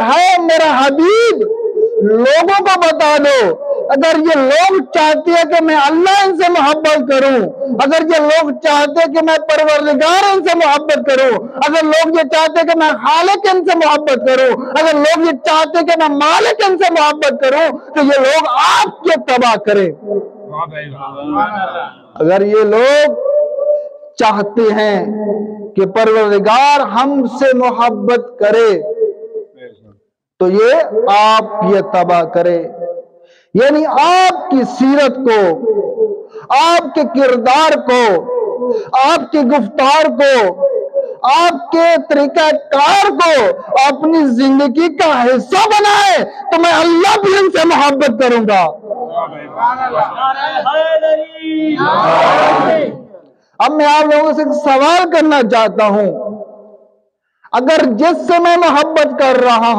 ہے میرا حبیب لوگوں کو بتا دو، اگر یہ لوگ چاہتے ہیں کہ میں اللہ ان سے محبت کروں، اگر یہ لوگ چاہتے ہیں کہ میں پروردگار ان سے محبت کروں، اگر لوگ یہ چاہتے ہیں کہ میں خالق ان سے محبت کروں، اگر لوگ یہ چاہتے ہیں کہ میں مالک ان سے محبت کروں، تو یہ لوگ آپ کے تباہ کریں۔ اگر یہ لوگ چاہتے ہیں کہ پروردگار ہم سے محبت کرے تو یہ آپ یہ تباہ کرے، یعنی آپ کی سیرت کو، آپ کے کردار کو، آپ کی گفتار کو، آپ کے طریقہ کار کو اپنی زندگی کا حصہ بنائے تو میں اللہ بھی ان سے محبت کروں گا۔ اب میں آپ لوگوں سے ایک سوال کرنا چاہتا ہوں، اگر جس سے میں محبت کر رہا ہوں